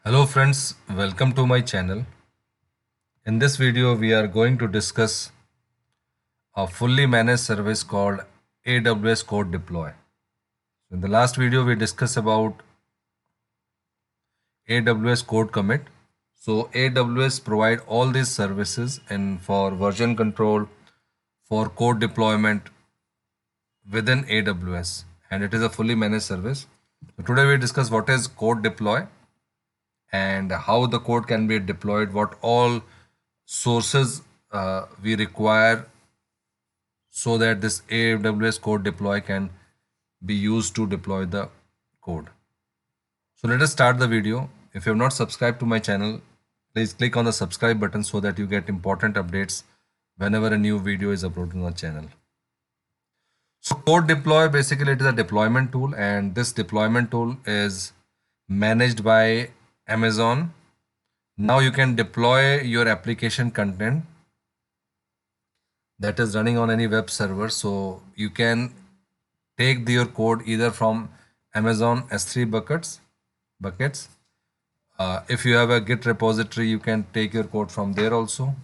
Hello friends, welcome to my channel. In this video we are going to discuss a fully managed service called AWS Code Deploy. In the last video we discussed about AWS Code Commit. So AWS provide all these services and for version control, for code deployment within AWS, and it is a fully managed service. So today we discuss what is Code Deploy and how the code can be deployed, what all sources we require so that this AWS Code Deploy can be used to deploy the code. So let us start the video. If you have not subscribed to my channel, please click on the subscribe button so that you get important updates whenever a new video is uploaded on the channel. So Code Deploy, basically it is a deployment tool, and this deployment tool is managed by Amazon. Now you can deploy your application content that is running on any web server. So you can take your code either from Amazon S3 buckets. If you have a Git repository, you can take your code from there also.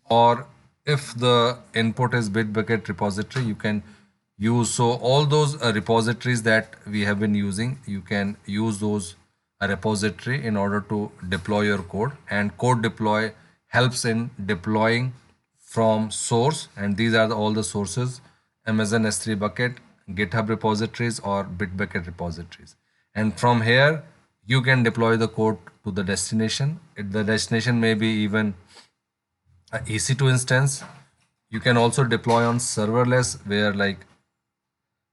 Or if the input is Bitbucket repository, you can use, so all those repositories that we have been using, you can use those repository in order to deploy your code. And Code Deploy helps in deploying from source, and these are all the sources: Amazon S3 bucket, GitHub repositories, or Bitbucket repositories. And from here you can deploy the code to the destination. The destination may be even a EC2 instance. You can also deploy on serverless, where like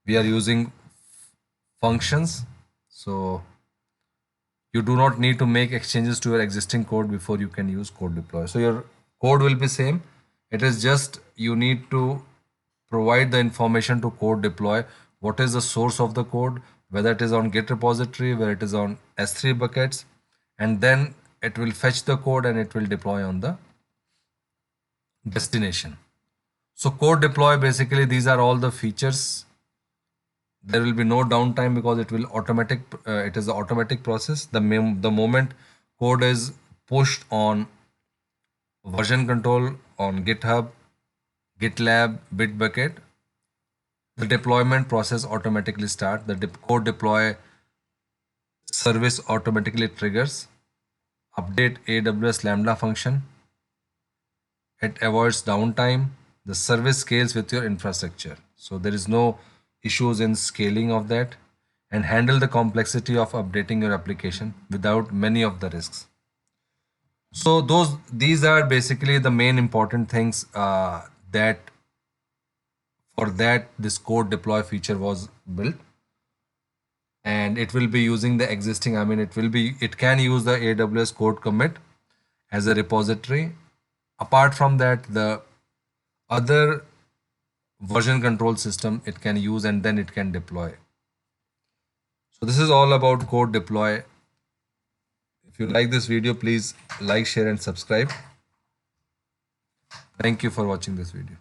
we are using functions, so you do not need to make exchanges to your existing code before you can use Code Deploy. So your code will be same. It is just you need to provide the information to Code Deploy. What is the source of the code, whether it is on Git repository, whether it is on S3 buckets, and then it will fetch the code and it will deploy on the destination. So Code Deploy, basically these are all the features. There will be no downtime because it will automatic. It is an automatic process. The moment code is pushed on version control on GitHub, GitLab, Bitbucket, the deployment process automatically starts. The Code Deploy service automatically triggers. Update AWS Lambda function. It avoids downtime. The service scales with your infrastructure, so there is no issues in scaling of that, and handle the complexity of updating your application without many of the risks. So these are basically the main important things that for that this Code Deploy feature was built. And it will be using the existing, it can use the AWS Code Commit as a repository. Apart from that, the other version control system it can use, and then it can deploy. So this is all about Code Deploy. If you like this video, please like, share and subscribe. Thank you for watching this video.